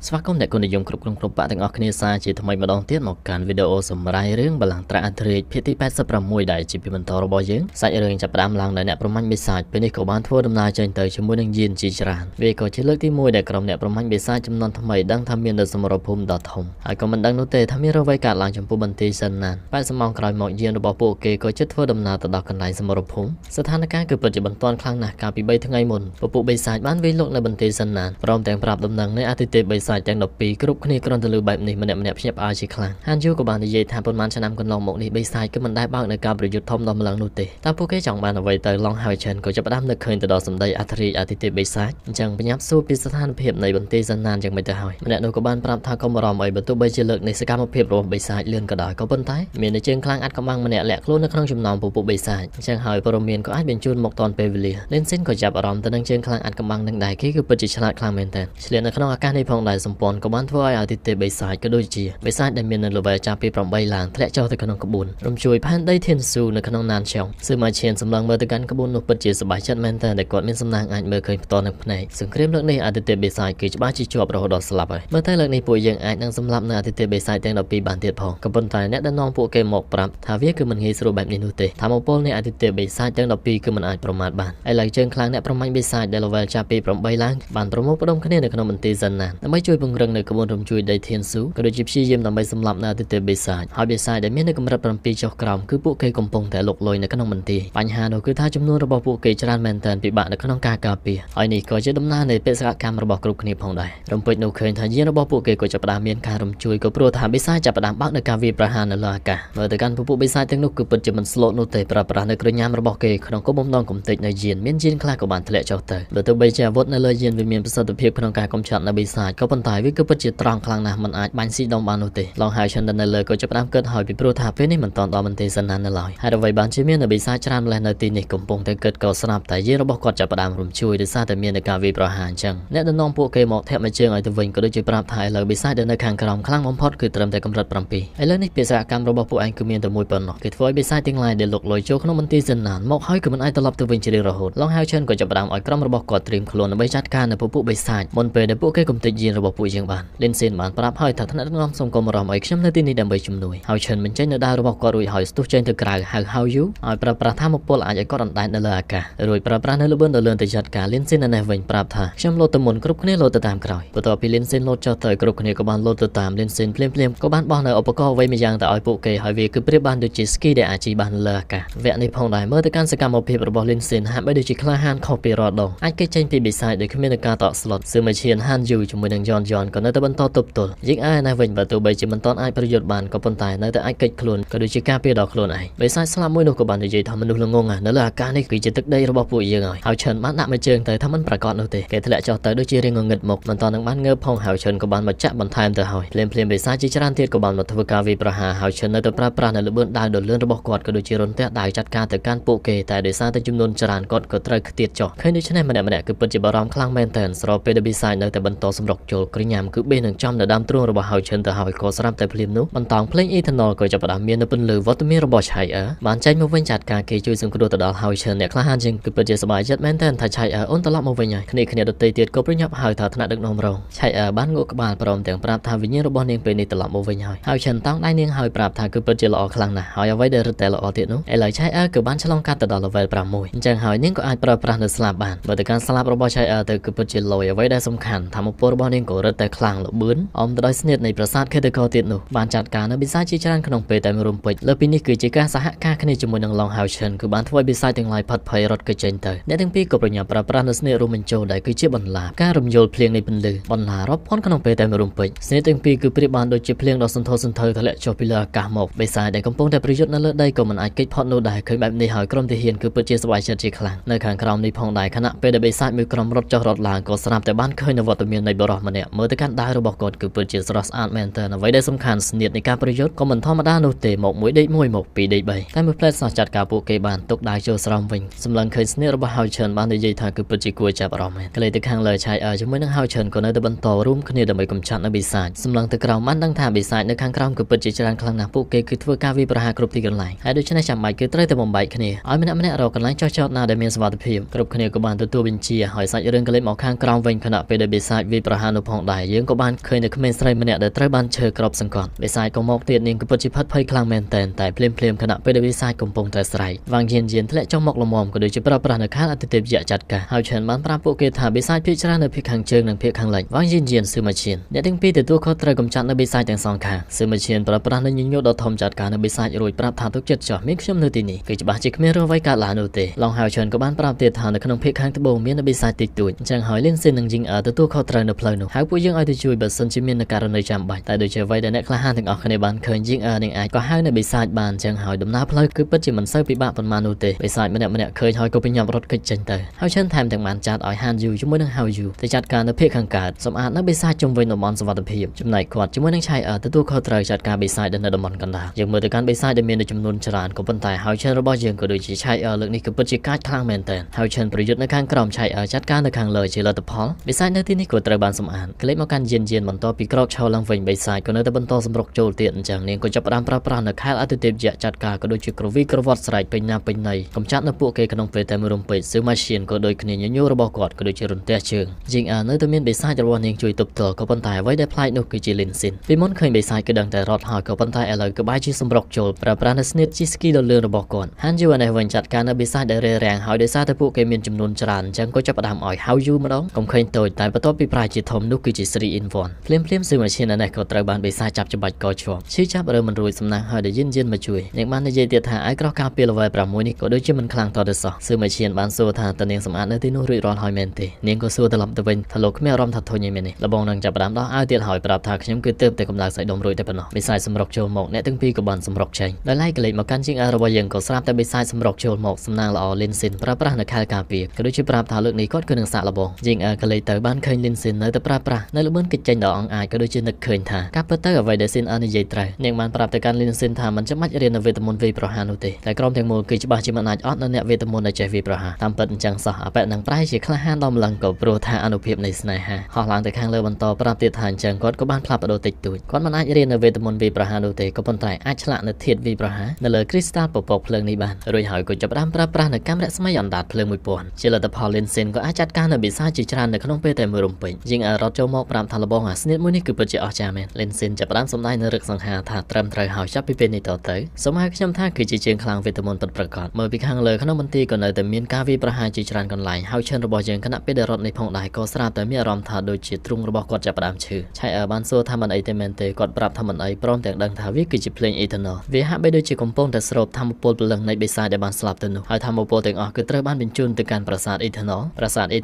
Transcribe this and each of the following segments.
ស្វាគមន៍អ្នកគុណនិយមគ្រប់បាក់ទាំងអស់គ្នាសាជាថ្មីម្ដងទៀតមកកាន់វីដេអូសម្រាយរឿងបល្ល័ង្កត្រាក់អធិរាជភាគទី86ដែលជាភាគបន្តរបស់យើងសាច់រឿងចាប់ផ្ដើមឡើងដោយអ្នកប្រមាញ់បិសាចពេលនេះក៏បានធ្វើដំណើរចេញទៅជាមួយនឹងយានជាច្រើនវាក៏ជាលើកទី1ដែលក្រុមអ្នកប្រមាញ់បិសាចចំនួនថ្មីដឹងថាមាននៅសមរភូមិដ៏ធំហើយក៏មិនដឹងនោះទេថាមានអ្វីកើតឡើងចំពោះបន្ទាយសិនណាន80ម៉ោងក្រោយមកយានរបស់ពួកគេក៏ជិតធ្វើដំណើរទៅដល់កន្លែងសមរភូមិស្ថានភាពគឺពិតជាបន្ទាន់ខ្លាំងណាស់កាលពី3ថ្ងៃមុនពពួកបិសាចបានវាយលុកនៅបន្ទាយសិនណានព្រមទាំងប្រាប់ដំណឹងនៃអតិថិបិសាចទាំង12គ្រប់គ្នាគ្រាន់តែលើបែបនេះម្នាក់ភ្ញាក់ផ្អើលជាខ្លាំងហានយូក៏បាននិយាយថាប៉ុន្មានឆ្នាំកន្លងមកនេះបិសាចគឺមិនដែលបើកនៅការប្រយុទ្ធធំដល់ម្លឹងនោះទេតែពួកគេចង់បានអ្វីទៅឡងហើយចិនក៏ចាប់ផ្ដើមនឹកឃើញទៅដល់សម្ដីអធិរាជអតិថិបិសាចអញ្ចឹងបញ្ញាប់សួរពីស្ថានភាពនៃបន្ទាយសិនណានយ៉ាងម៉េចទៅហើយម្នាក់នោះក៏បានប្រាប់ថាកុំបារម្ភអីបើទោះបីជាលើកនេះសកម្មភាពរបស់បិសាចលឿនក៏ដោយក៏ប៉ុន្តែមានតែជើងខ្លាំងអាត់កំបាំងម្នាក់លាក់ខ្លួននៅក្នុងចំណោមពួកបិសាចអញ្ចឹងហើយព័ត៌មានក៏អាចបញ្ជូនមកតាន់ពេលវេលាលេនសិនក៏ចាប់អារម្មណ៍ទៅនឹងជើងខ្លាំងអាត់កំបាំងនឹងដែរគេគឺពិតជាឆ្លាតខ្លាំងមែនទែនឆ្លៀតនៅក្នុងអាកាសនេះផងដែរសម្ព័ន្ធក៏បានធ្វើឲ្យអតិថិបិសាចក៏ដូចជាបិសាចដែលមាននៅ level ចាប់ពី8ឡើងធ្លាក់ចុះទៅក្នុងក្បួនរំជួយផែនដីធានស៊ូនៅក្នុងណានឆុងសឺម៉ាឈៀនសម្លឹងមើលទៅកាន់ក្បួននោះពិតជាសប្បាយចិត្តមែនទែនដែលគាត់មានសំណាងអាចមើលឃើញផ្ទាល់នឹងភ្នែកសង្គ្រាមលើកនេះអតិថិបិសាចគឺច្បាស់ជាជាប់រហូតដល់ស្លាប់ហើយមើលទៅលើកនេះពួកយើងអាចនឹងសម្លាប់នៅអតិថិបិសាចទាំង12បានទៀតផងក៏ប៉ុន្តែអ្នកដែលនាំពួកគេមកប្រាប់ថាវាគឺមិនងាយស្រួលបែបនេះនោះទេថាមកពលនៃអតិថិបិសាចទាំង12គឺមិនអាចប្រមាថបានឥឡូវជើងខ្លាំងអ្នកប្រមាញ់បិសាចដែល level ចាប់ពី8ឡើងបានប្រមូលផ្ដុំគ្នានៅក្នុងមន្ទីរសិនណានដើម្បីជួយពង្រឹងនៅក្បួនរំជួយដីធានស៊ូក៏ដូចជាព្យាយាមដើម្បីសម្លាប់នៅអតិថិបិសាចហើយបិសាចដែលមាននៅកម្រិត7ចុះក្រោមគឺពួកគេកំពុងតែលុកលុយនៅក្នុងមន្ទីរបញ្ហានោះគឺថាចំនួនរបស់ពួកគេច្រើនមែនទែនពិបាកនៅក្នុងការការពារហើយនេះក៏ជាដំណើរនៃបេសកកម្មរបស់គ្រប់គ្នាផងដែររំពេចនោះឃើញថាយានរបស់ពួកគេក៏ចាប់ផ្ដើមមានការរំជួយក៏ព្រោះថាបិសាចចាប់ផ្ដើមបើកនៅការវាយប្រហារនៅលើអាកាសមើលទៅកាន់ពួកបិសាចទាំងនោះគឺពិតជាមិនស្លូតនោះទេប្រើប្រាស់នៅគ្រឿងញ៉ាំរបស់គេក្នុងគោលបំណងកំទេចនៅយានមានយានខ្លះក៏បានធ្លាក់ចុះទៅបើទោះបីជាអាវុធនៅលើយានវាមានប្រសិទ្ធភាពក្នុងការកំចាត់នៅបិសាចក៏ប៉ុន្តែវាគឺពិតជាត្រង់ខ្លាំងណាស់មិនអាចបាញ់ស៊ីដុំបាននោះទេឡងហើយឆិននៅលើក៏ចាប់ផ្ដើមគិតហើយពីព្រោះថាពេលនេះមិនតាន់ដល់មន្ទីរសិនណាននៅឡើយហើយអ្វីបានជាមាននៅបិសាចច្រើនម្លេះនៅទីនេះកំពុងតែគិតក៏ស្រាប់តែយានរបស់គាត់ចាប់ផ្ដើមរំជួយដោយសារតែមានការវាយប្រហារអញ្ចឹងអ្នកដែលនាំពួកគេមកធាក់មួយជើងឲ្យទៅវិញក៏ដូចជាប្រាប់ថាឥឡូវបិសាចដែលនៅខាងក្រោមខ្លាំងបំផុតគឺត្រឹមតែកម្រិត7ឥឡូវនេះបេសកកម្មរបស់ពួកឯងគឺមានតែមួយប៉ុណ្ណោះគេធ្វើឲ្យបិសាចទាំងឡាយដែលលុកលុយចូលក្នុងមន្ទីរសិនណានមកហើយគឺមិនអាចត្រឡប់ទៅវិញជារៀងរហូតឡងហើយឆិនក៏ចាប់ផ្ដើមឲ្យក្រុមរបស់គាត់ត្រៀមខ្លួនដើម្បីចាត់ការនៅពួកបិសាចមុនពេលដែលពួកគេកំទេចយានរបស់ពួកយើងបានលិនសេនបានប្រាប់ហើយថាថ្នាក់ដឹកនាំសូមកុំបារម្ភអីខ្ញុំនៅទីនេះដើម្បីជំនួយហើយឆិនបញ្ចេញនៅដាវរបស់គាត់រួចហើយស្ទុះចេញទៅក្រៅហៅយូឲ្យប្រើប្រាស់ថាមពលអាចឲ្យគាត់អណ្ដែតនៅលើអាកាសរួចប្រើប្រាស់នៅលឿនទៅលឿនទៅចាត់ការលិនសេននៅនេះវិញប្រាប់ថាខ្ញុំលោតទៅមុនគ្រប់គ្នាលោតទៅតាមក្រោយបន្ទាប់ពីលិនសេនលោតចុះទៅគ្រប់គ្នាក៏បានលោតទៅតាមលិនសេនភ្លាមក៏បានបោះនៅឧបករណ៍អ្វីមួយយ៉ាងទៅឲ្យពួកគេហើយវាគឺប្រៀបបានដូចជាស្គីដែលអាចជិះបានលើអាកាសវគ្គនេះផងដែរមើលទៅកាន់សកម្មភាពរបស់លិនសេនហាក់បីដូចជាក្លាហានខុសពីរាល់ដងអាចគេចេញពីបិសាចដោយគ្មានការតក់ស្លុតសឺម៉ាឈៀនហានយូជាមួយនឹងយ៉នក៏នៅតែបន្តទប់ទល់យើងឯណាវិញបើទោះបីជាមិនទាន់អាចប្រយុទ្ធបានក៏ប៉ុន្តែនៅតែអាចកិច្ចខ្លួនក៏ដូចជាការពារដល់ខ្លួនឯងបិសាចស្លាប់មួយនោះក៏បាននិយាយថាមនុស្សល្ងងនៅលើអាកាសនេះគឺជាទឹកដីរបស់ពួកយើងហើយឆិនបានដាក់មួយជើងទៅថាមិនប្រកាសនោះទេគេធ្លាក់ចុះទៅដូចជារៀងងងឹតមកមិនទាន់នឹងបានងើបផងហើយឆិនក៏បានមកចាក់បន្ថែមទៅហើយភ្លាមបិសាចជាច្រើនទៀតក៏បានមកធ្វើការវាយប្រហារហើយឆិននៅតែប្រើប្រាស់នៅល្បឿនដាវដ៏លឿនរបស់គាត់ក៏ដូចជារន្ទះដាវចាត់ការទៅកាន់ពួកគេតែដោយសារតែចំនួនច្រើនគាត់ក៏ត្រូវខ្ទាតចុះឃើញដូច្នេះម្នាក់គឺពិតជាបារម្ភខ្លាំងមែនទែនស្របពេលដែលបិសាចនៅតែបន្តសម្រុកចូលគ្រឿងញ៉ាំគឺបេះនឹងចំនៅដើមទ្រូងរបស់ហើយឆិនទៅហើយក៏ស្រាប់តែភ្លាមនោះបន្តងភ្លេងអ៊ីថាណុលក៏ចាប់ផ្ដើមមាននៅពន្លឺវត្តមានរបស់ឆៃអឺបានចេញមកវិញចាត់ការគេជួយសង្គ្រោះទៅដល់ហើយឆិនអ្នកក្លាហានជាងគឺពិតជាសប្បាយចិត្តមែនទែនថាឆៃអឺអូនត្រឡប់មកវិញហើយគ្នាដទៃទៀតក៏ប្រញាប់ហើយថាថ្នាក់ដឹកនាំរងឆៃអឺបានងក់ក្បាលព្រមទាំងប្រាប់ថាវិញ្ញាណរបស់នាងពេលនេះត្រឡប់មកវិញហើយឆិនតោងដៃនាងហើយប្រាប់ថាគឺពិតជាល្អខ្លាំងណាស់ហើយអ្វីដែលរឹតតែល្អទៀតនោះឥឡូវឆៃអឺក៏បានឆ្លងកាត់ទៅដល់ level 6អញ្ចឹងហើយនាងក៏អាចប្រើប្រាស់នៅស្លាប់បានបើទៅការស្លាប់របស់ឆៃអឺទៅគឺពិតជាលយអ្វីដែលសំខាន់ថាមពលរបស់នាងក៏រឹតតែខ្លាំងល្បឿនអមទៅដោយស្នៀតនៃប្រាសាទខេតកោទៀតនោះបានចាត់ការនៅបិសាចជាច្រើនក្នុងពេលតែមួយរំពេចលើពីនេះគឺជាការសហការគ្នាជាមួយនឹងឡងហៅឆិនគឺបានធ្វើឲ្យបិសាចទាំងឡាយផាត់ភ័យរត់គេចេញទៅអ្នកទាំងពីរក៏ប្រញាប់ប្រើប្រាស់នៅស្នៀតរួមបញ្ចូលដែលគឺជាបន្លាការរំយល់ភ្លៀងនៃពន្លឺបន្លារាប់ពាន់ក្នុងពេលតែមួយរំពេចស្នៀតទាំងពីរគឺប្រៀបបានដូចជាភ្លៀងដ៏សន្ធោសន្ធៅធ្លាក់ចុះពីលើអាកាសមកបិសាចដែលកំពុងតែប្រយុទ្ធនៅលើដីក៏មិនអាចគេចផុតនោះដែរឃើញបែបនេះហើយក្រុមទាហានគឺពិតជាសប្បាយចិត្តជាខ្លាំងនៅខាងក្រោមនេះផងដែរខណៈពេលដែលបិសាចមួយក្រុមរត់ចុះរត់ឡើងក៏ស្រាប់តែបានឃើញនៅវត្តមាននៃបរិះម្នាក់មើលទៅកាន់ដាវរបស់គាត់គឺពិតជាស្រស់ស្អាតមែនទែនអ្វីដែលសំខាន់ស្នៀតនៃការប្រយុទ្ធក៏មិនធម្មតានោះទេមកមួយដេកមួយមកពីរដេក3តែមួយផ្លែសោះចាត់ការពួកគេបានទុកដាវចូលស្រោមវិញសម្លឹងឃើញស្នៀតរបស់ហៅឆិនបាននិយាយថាគឺពិតជាគួរចាប់អារម្មណ៍មែនក្លេទៅខាងលើឆៃអឺជាមួយនឹងហៅឆិនក៏នៅតែបន្តរួមគ្នាដើម្បីកំចាត់នៅបិសាចសម្លឹងទៅក្រោមបានដឹងថាបិសាចនៅខាងក្រោមគឺពិតជាច្រើនខ្លាំងណាស់ពួកគេគឺធ្វើការវាយប្រហារគ្រប់ទីកន្លែងហើយដូច្នេះចាំបាច់គឺត្រូវតែបំបែកគ្នាឲ្យម្នាក់រកកន្លែងចុះចតណាដែលមានសុវត្ថិភាពគ្រប់គ្នាក៏បានទទួលបញ្ជាឲ្យសាច់រឿងកលេចមកខាងក្រោមវិញខណៈពេលដែលបិសាចវាយប្រហារនោះផង ផងដែរយើងក៏បានឃើញនៅក្មេងស្រីម្នាក់ដែលត្រូវបានឈើក្របសង្កត់បិសាចក៏មកទៀតនាងក៏ពិតជាផិតភ័យខ្លាំងមែនទែនតែភ្លាមៗខណៈពេលដែលបិសាចកំពុងតែស្រែកវាងយានធ្លាក់ចុះមកលំមក៏ដូចជាប្រើប្រាស់នៅខាងអតិថិយៈចាត់ការហើយច្រើនបានប្រាប់ពួកគេថាបិសាចភាគច្រើននៅភាគខាងជើងនិងភាគខាងលិចវាងយានស៊ឺម៉ាឈៀនអ្នកទាំងពីរទទួលខុសត្រូវកំចាត់នៅបិសាចទាំងសងខាងស៊ឺម៉ាឈៀនប្រើប្រាស់នៅញញូដ៏ធំចាត់ការនៅបិសាចរួចប្រាប់ថាទុកចិត្តចោះមានខ្ញុំនៅទីនេះគឺច្បាស់ជាគ្មានរឿងអ្វីកើតឡើងនោះទេឡងហៅច្រើនក៏បានប្រាប់ទៀតថានៅក្នុងភាគខាងត្បូងមាននៅបិសាចតិចតួចអញ្ចឹងហើយលៀនស៊ីននិងជីងអឺទទួលខុសត្រូវនៅផ្លូវនោះហើយពួកយើងឲ្យទៅជួយបើសិនជាមានករណីចាំបាច់តែដូចជាអ្វីដែលអ្នកក្លាហានទាំងអស់គ្នាបានឃើញជីងអឺនឹងអាចក៏ហៅនៅបិសាចបានអញ្ចឹងហើយដំណើរផ្លូវគឺពិតជាមិនសូវពិបាកប៉ុន្មាននោះទេបិសាចម្នាក់ឃើញហើយក៏ពេញញ៉ាំរត់គេចចេញទៅហើយច្រើនថែមទាំងបានចាត់ឲ្យហានយូជាមួយនឹងហៅយូទៅចាត់ការនៅភាគខាងកើតសម្អាតនៅបិសាចជុំវិញតំបន់សុវត្ថិភាពចំណែកគាត់ជាមួយនឹងឆៃអឺទទួលខុសត្រូវចាត់ការបិសាចនៅតំបន់កណ្ដាលយើងមើលទៅកាន់បិសាចដែលមានចំនួនច្រើនក៏ប៉ុន្តែហើយច្រើនរបស់យើងក៏ដូចជាឆៃអឺលើកនេះគឺពិតជាកាចខ្លាំងមែនទែនហើយច្រើនប្រយុទ្ធនៅខាងក្រោមឆៃអឺចាត់ការនៅខាងលើជាលទ្ធផលបិសាចនៅទីនេះក៏ត្រូវបានសម្អាតក្លេកមកកាន់យានបន្ទាប់ពីក្រោកឈរឡើងវិញបិសាចក៏នៅតែបន្តសម្រុកចូលទៀតអញ្ចឹងនាងក៏ចាប់ផ្ដើមប្រើប្រាស់នៅខែលអតិថិយៈចាត់ការក៏ដូចជាក្រវីក្រវ៉ាត់ស្រែកពេញណាពេញណីកំចាត់នៅពួកគេក្នុងពេលតែមួយរំពេចស៊ឺម៉ាឈៀនក៏ដូចគ្នាញញូរបស់គាត់ក៏ដូចជារន្ទះជើងជីងអឺនៅតែមានបិសាចរបស់នាងជួយទប់ទល់ក៏ប៉ុន្តែអ្វីដែលប្លែកនោះគឺជាលីនស៊ីនពីមុនឃើញបិសាចគឺដឹងតែរត់ហើយក៏ប៉ុន្តែឥឡូវក៏បែរជាសម្រុកចូលប្រើប្រាស់នៅស្នៀតជីស្គីដ៏លឿនរបស់គាត់ហានយូអានេះវិញចាត់ការនៅបិសាចដែលរារាំងហើយដោយសារតែពួកគេមានចំនួនច្រើនអញ្ចឹងក៏ចាប់ផ្ដើមឲ្យហៅយូម្ដងកុំឃើញតូចតែបន្ទាប់ពីប្រាជាធំនោះគឺជា 3 in 1ភ្លាមស៊ឺម៉ាឈៀននេះក៏ត្រូវបានបិសាចចាប់ច្បាច់កជាប់ឈឺចាប់រើមិនរួចសំណាងហើយដែលយានមកជួយនាងបាននិយាយទៀតថាឲ្យក្រោះការពី level 6នេះក៏ដូចជាមិនខ្លាំងតទៅសោះស៊ឺម៉ាឈៀនបានសួរថាតើនាងសម្អាតនៅទីនោះរួចរាល់ហើយមែនទេនាងក៏សួរត្រឡប់ទៅវិញថាលោកគ្មានអារម្មណ៍ថាធុញឯមែននេះលបងនឹងចាប់ផ្ដើមដោះឲ្យទៀតហើយប្រាប់ថាខ្ញុំគឺទើបតែកម្ដៅសាច់ដុំរួចតែប៉ុណ្ណោះបិសាចសម្រុកចូលមកអ្នកទាំងពីរក៏បានសម្រុកចេញដោយឡែកក្លេកមកកាន់ជាងរបស់យើងក៏ស្រាប់តែបិសាចសម្រុកចូលមកសំណាងល្អលីនស៊ីនប្រើប្រាស់នៅខែលការពារក៏ដូចជាប្រាប់ថាលើកនេះគាត់គឺនឹងសាក់លបងជាងក្លេកទៅបានឃើញលីនស៊ីននៅតែប្រើប្រាស់នៅល្បឿនកិច្ចចេញដល់អង្អាចក៏ដូចជានឹកឃើញថាការពិតទៅអ្វីដែលស៊ីននិយាយត្រូវនាងបានប្រាប់ទៅកាន់លីនស៊ីនថាមិនចាំបាច់រៀននៅវេទមន្តវាយប្រហារនោះទេតែក្រុមទាំងមូលគឺច្បាស់ជាមិនអាចអត់នៅអ្នកវេទមន្តដែលចេះវាយប្រហារតាមពិតអញ្ចឹងសោះអបិនឹងប្រែជាក្លាហានដល់ម្លឹងក៏ព្រោះថាអនុភាពនៃស្នេហាហោះឡើងទៅខាងលើបន្តប្រាប់ទៀតថាអញ្ចឹងគាត់ក៏បានផ្លាស់ប្ដូរតិចតួចគាត់មិនអាចរៀននៅវេទមន្តវាយប្រហារនោះទេក៏ប៉ុន្តែអាចឆ្លាក់នៅធាតុវាយប្រហារនៅលើគ្រីស្តាល់ពពកភ្លើងនេះបានរួចហើយក៏ចាប់ផ្ដើមប្រើប្រាស់នៅកាំរស្មីអណ្ដាតភ្លើង1000ជាលទ្ធផលលីនស៊ីនក៏អាចចាត់ការនៅបិសាចជាច្រើននៅក្នុងពេលតែមួយរំពេចជាងរត់ចូលមកប្រាប់ថាលបងអាស្នៀតមួយនេះគឺពិតជាអស្ចារ្យមែនលីនស៊ីនចាប់ផ្ដើមសម្ដែងនៅរឹកសង្ហាថាត្រឹមត្រូវហើយចាប់ពីពេលនេះតទៅសូមឲ្យខ្ញុំថាគឺជាជាងខ្លាំងវេទមន្តពិតប្រាកដមើលពីខាងលើក្នុងមន្ទីរក៏នៅតែមានការវាយប្រហារជាច្រើនកន្លែងហើយឈិនរបស់យើងគណៈពេលដែលរត់នេះផងដែរក៏ស្រាប់តែមានអារម្មណ៍ថាដូចជាទ្រូងរបស់គាត់ចាប់ផ្ដើមឈឺឆៃបានសួរថាមិនអីទេមែនទេគាត់ប្រាប់ថាមិនអីព្រមទាំងដឹងថាវាគឺជាភ្លេងអេថឺណលវាហាក់បីដូចជាកំពុងតែស្រូបធម្មពលព្រលឹងនៃបិសាចដែលបានស្លាប់ទៅនោះហើយធម្មពលទាំងអស់គឺត្រូវបានបញ្ជូនទៅកាន់ប្រាសាទអេថ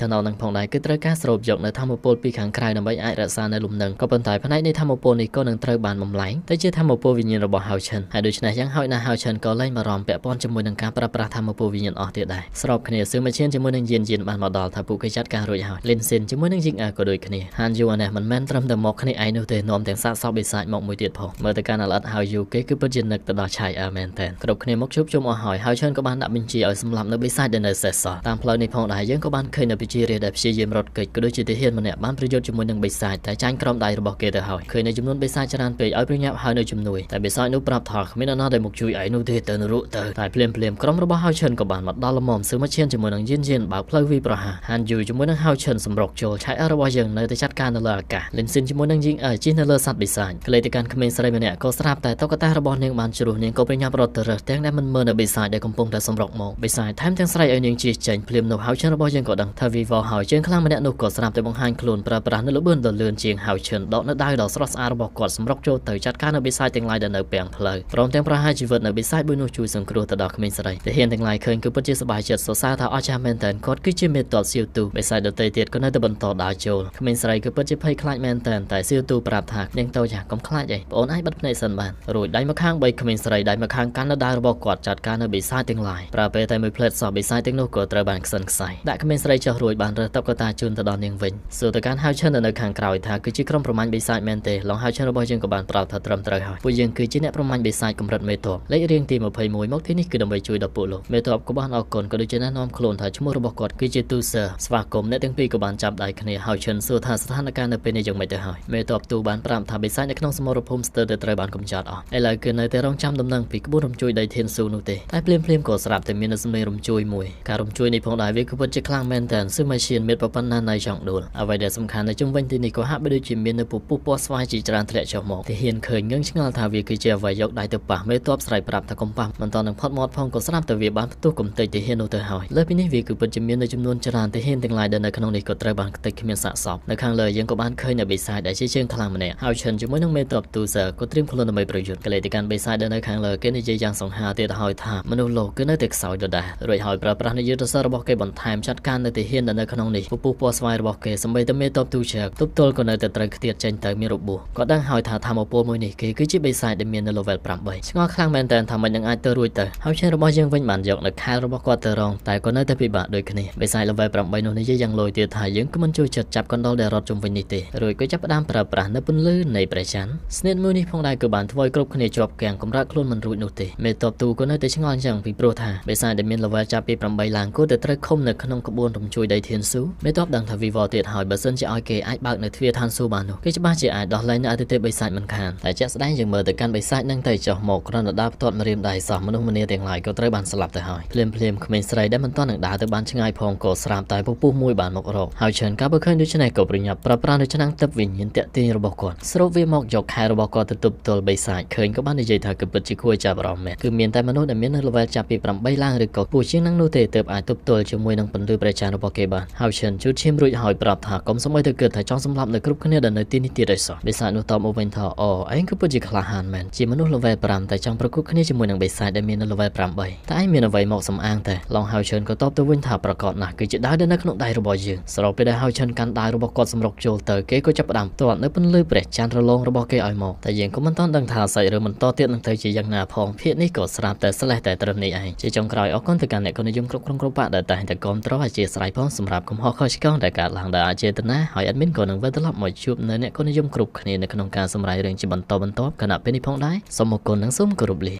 ឺណលនឹងផងដែរគឺត្រូវការស្រូបយកនៅធម្មពលពីខាងក្រៅដើម្បីអាចរក្សានៅលំនឹងក៏ប៉ុន្តែផ្នែកនៃធម្មពលនេះក៏នឹងត្រូវបានបំលែងទៅជាធម្មពលវិញ្ញាណរបស់ហៅឈិនហើយដូច្នេះយ៉ាងហោចណាស់ហៅឈិនក៏លែងបារម្ភពាក់ព័ន្ធជាមួយនឹងការប្រើប្រាស់ធម្មពលវិញ្ញាណអស់ទៀតដែរស្របគ្នាស៊ឺម៉ាឈៀនជាមួយនឹងយានបានមកដល់ថាពួកគេចាត់ការរួចហើយលីនស៊ីនជាមួយនឹងជីងក៏ដូចគ្នាហានយូអានេះមិនមែនត្រឹមតែមកគ្នាឯងនោះទេនាំទាំងសាកសពបិសាចមកមួយទៀតផងមើលទៅកាន់ល្អិតហៅយូគេគឺពិតជានឹកទៅដល់ឆៃមែនតើគ្រប់គ្នាមកជួបជុំអស់ហើយហៅឈិនក៏បានដាក់បញ្ជាឲ្យសម្លាប់នៅបិសាចដែលនៅសេសសល់តាមផ្លូវនេះផងដែរយើងក៏បានឃើញនៅពិជារាដែលព្យាយាមរត់គេចក៏ដូចជាទាហានម្នាក់បានប្រយុទ្ធជាមួយនឹងបិសាចតែចាញ់ក្រោមដៃរបស់គេទៅហើយឃើញនៅចំនួនបិសាចច្រើនពេកឲ្យប្រញាប់ហើយនៅជំនួយតែបិសាចនោះប្រាប់ថាគ្មាននរណាដែលមកជួយឯងនោះទេទៅនរកទៅតែភ្លាមក្រុមរបស់ហៅឈិនក៏បានមកដល់លំមស៊ឺម៉ាឈៀនជាមួយនឹងយានបើកផ្លូវវាយប្រហារហានយូជាមួយនឹងហៅឈិនសម្រុកចូលឆៃរបស់យើងនៅតែចាត់ការនៅលើអាកាសលីនស៊ីនជាមួយនឹងជីងជិះនៅលើសត្វបិសាចក្លេទៅកាន់ក្មេងស្រីម្នាក់ក៏ស្រាប់តែតុក្កតារបស់នាងបានជ្រុះនាងក៏ប្រញាប់រត់ទៅរើសទាំងដែលមិនមើលនៅបិសាចដែលកំពុងតែសម្រុកមកបិសាចថែមទាំងស្រែកឲ្យនាងជិះចេញភ្លាមនោះហៅឈិនរបស់យើងក៏ដឹងថាវីវហើយជើងខ្លាំងម្នាក់នោះក៏ស្រាប់តែបង្ហាញខ្លួនប្រើប្រាស់នៅល្បឿនដ៏លឿនជាងហៅឈិនដកនៅដៃដ៏ស្រស់ស្អាតរបស់គាត់សម្រុកចូលទៅចាត់ការនៅបិសាចទាំងឡាយដែលនៅពាំងផ្លូវព្រមទាំងប្រហារជីវិតនៅបិសាចមួយនោះជួយសង្គ្រោះទៅដល់ក្មេងស្រីដែលហ៊ានទាំងឡាយឃើញគឺពិតជាសប្បាយចិត្តសរសើរថាអស្ចារ្យមែនទែនគាត់គឺជាមេតបសៀវទូបិសាចដទៃទៀតក៏នៅតែបន្តដើរចូលក្មេងស្រីគឺពិតជាភ័យខ្លាចមែនទែនតែសៀវទូប្រាប់ថានាងតូចកុំខ្លាចអីបងអូនអាចបិទភ្នែកសិនបានរួចដៃមកខាង3ក្មេងស្រីដៃមកខាងកាន់នៅដៃរបស់គាត់ចាត់ការនៅបិសាចទាំងឡាយប្រើពេលតែមួយផ្លែតសោះបិសាចទាំងនោះក៏ត្រូវបានខ្សិនខ្សែដាក់ក្មេងស្រីចុះរួចបានរើសតុក្កតាជូនទៅដល់នាងវិញសួរទៅកាន់ហៅឈិននៅខាងក្រោយថាគឺជាក្រុមប្រមាញ់បិសាចមែនទេឡងហៅឈិនរបស់យើងក៏បានប្រាប់ថាត្រឹមត្រូវហើយពួកយើងគឺជាអ្នកប្រមាញ់បិសាចកម្រិតមេតបលេខរៀងទី21មកទីនេះគឺដើម្បីជួយដល់ពួកលោកមេតបក៏បានអរគុណក៏ដូចជាណែនាំខ្លួនថាឈ្មោះរបស់គាត់គឺជាទូសឺស្វាគមន៍អ្នកទាំងពីរក៏បានចាប់ដៃគ្នាហៅឈិនសួរថាស្ថានភាពនៅពេលនេះយ៉ាងម៉េចទៅហើយមេតបទូបានប្រាប់ថាបិសាចនៅក្នុងសមរភូមិស្ទើរតែត្រូវបានកំចាត់អស់ឥឡូវគឺនៅតែរងចាំដំណឹងពីក្បួនរំជួយដីធានស៊ូនោះទេតែភ្លាមក៏ស្រាប់តែមានសំឡេងរំជួយមួយការរំជួយនេះផងដែរវាគឺពិតជាខ្លាំងមែនទែនស៊ឺម៉ាឈៀនមានប៉ុណ្ណាណៃចង់ដួលអ្វីដែលសំខាន់នៅ នៅជុំវិញទីនេះក៏ហាក់បីដូចជាមាននៅពពុះពណ៌ស្វាយជាច្រើនធ្លាក់ចុះមកទីហ៊ានឃើញងឹងឆ្ងល់ថាវាគឺជាអ្វីយកដៃទៅប៉ះមេតបស្រ័យប្រាប់ថាកុំប៉ះមិនតនឹងផុតមាត់ផងក៏ស្រាប់តែវាបានផ្ទុះកំទេចទីហ៊ាននោះទៅហើយលើពីនេះវាគឺពិតជាមាននៅចំនួនច្រើនទីហ៊ានទាំងឡាយដែលនៅក្នុងនេះក៏ត្រូវបានខ្ទេចគ្មានសាកសពនៅខាងលើយើងក៏បានឃើញនៅបិសាចដែលជាជើងខ្លាំងម្នាក់ហើយឈិនជាមួយនឹងមេតបទូសើក៏ត្រៀមខ្លួនដើម្បីប្រយុទ្ធកលេទៅកាន់បិសាចដែលនៅខាងលើគេនិយាយយ៉ាងសង្ហាទៀតហើយថាមនុស្សលោកគឺនៅតែខ្សោយដដែលរួចហើយប្រើប្រាស់នៃយុទ្ធសាស្ត្ររបស់គេបន្ថែមចាត់ការនៅទីហ៊ានដែលនៅក្នុងនេះពពុះពណ៌ស្វាយរបស់គេសម្បីតែមេតបទូជើងទប់ទល់ក៏នៅតែត្រូវខ្ទាតចេញទៅមានរបួសក៏ដឹងហើយថាធម្មពលមួយនេះគេគឺជាបិសាចដែលមាននៅ level 8ឆ្ងល់ខ្លាំងមែនតើថាមិននឹងអាចទៅរួចទៅហើយឈិនរបស់យើងវិញបានយកនៅខែលរបស់គាត់ទៅរងតែក៏នៅតែពិបាកដូចគ្នាបិសាច level 8នោះនិយាយយ៉ាងលយទៀតថាយើងក៏មិនជួយចិត្តចាប់កណ្ដុរដែលរត់ជុំវិញនេះទេរួចក៏ចាប់ផ្ដើមប្រើប្រាស់នៅពន្លឺនៃព្រះច័ន្ទស្នេហ៍មួយនេះផងដែរក៏បានធ្វើឲ្យគ្រប់គ្នាជាប់គាំងកម្រើកខ្លួនមិនរួចនោះទេមេតបទូក៏នៅតែឆ្ងល់អញ្ចឹងពីព្រោះថាបិសាចដែលមាន level ចាប់ពី8ឡើងគួរតែត្រូវឃុំនៅក្នុងក្បួនរំជួយដីធានស៊ូមេតបដឹងថាវីវទៀតហើយបើសិនជាឲ្យគេអាចបើកនៅទ្វារឋានស៊ូបាននោះគេច្បាស់ជាអាចដោះលែងនៅអតិថិបិសាចមិនខានតែជាក់ស្ដែងយើងមើលទៅកាន់បិសាចនឹងទៅចុះមកគ្រាន់តែដើរផ្ទាត់ម្រាមដៃសោះមនុស្សម្នាទាំងឡាយក៏ត្រូវបានស្លាប់ទៅហើយភ្លាមក្មេងស្រីដែលមិនទាន់នឹងដើរទៅបានឆ្ងាយផងក៏ស្រាប់តែពពុះមួយបានមករកហើយឈិនក៏បើឃើញដូច្នេះក៏ប្រញាប់ប្រើប្រាស់នៅឆ្នាំងទឹកវិញ្ញាណតាក់ទាញរបស់គាត់ស្រូបវាមកយកខែរបស់គាត់ទៅទប់ទល់បិសាចឃើញក៏បាននិយាយថាគឺពិតជាគួរចាប់អារម្មណ៍មែនគឺមានតែមនុស្សដែលមាននៅ level ចាប់ពី8ឡើងឬក៏ពូជាងនឹងនោះទេទើបអាចទប់ទល់ជាមួយនឹងពន្លឺព្រះច័ន្ទរបស់គេបានហើយឈិនជូតឈាមរួចហើយប្រាប់ថាកុំសម័យទៅគិតថាចង់សម្លាប់នៅគ្រប់គ្នាដែលនៅទីនេះទៀតឯសោះបិសាចនោះតបមកវិញថាអូឯងគឺពិតជាក្លាហានមែនជាមនុស្ស level 5តែចង់ប្រកួតគ្នាជាមួយនឹងបិសាចដែលមាននៅ level 8តែឯងមានអ្វីមកសំអាងតែឡងហើយឈិនក៏តបទៅវិញថាប្រកាសណាស់គឺជាដាវដែលនៅក្នុងដៃរបស់យើងស្របពេលដែលហើយឈិនកាន់ដាវរបស់គាត់សម្រុកចូលទៅគេក៏ចាប់ផ្ដើមផ្ទាត់នៅពន្លឺព្រះច័ន្ទរលោងរបស់គេឲ្យមកតែយើងក៏មិនទាន់ដឹងថាសាច់រឿងបន្តទៀតនឹងទៅជាយ៉ាងណាផងភាគនេះក៏ស្រាប់តែស្លេះតែត្រឹមនេះឯងជាចុងក្រោយអរគុណទៅកាន់អ្នកក៏និយមគ្រប់គ្រងគ្រប់បាក់ដែលតែងតែគាំទ្រអធិស្ឋានផងសម្រាប់កំហុសខុសឆ្គងដែលកើតឡើងដោយអចេតនាហើយ admin ក៏នឹងវិលត្រឡប់មកជួបនៅអ្នកក៏និយមគ្រប់គ្នានៅក្នុងការសម្រាយរឿងជាបន្តបន្ទាប់គណៈពេលនេះផងដែរសូមអរគុណនិងសូមគោរពលា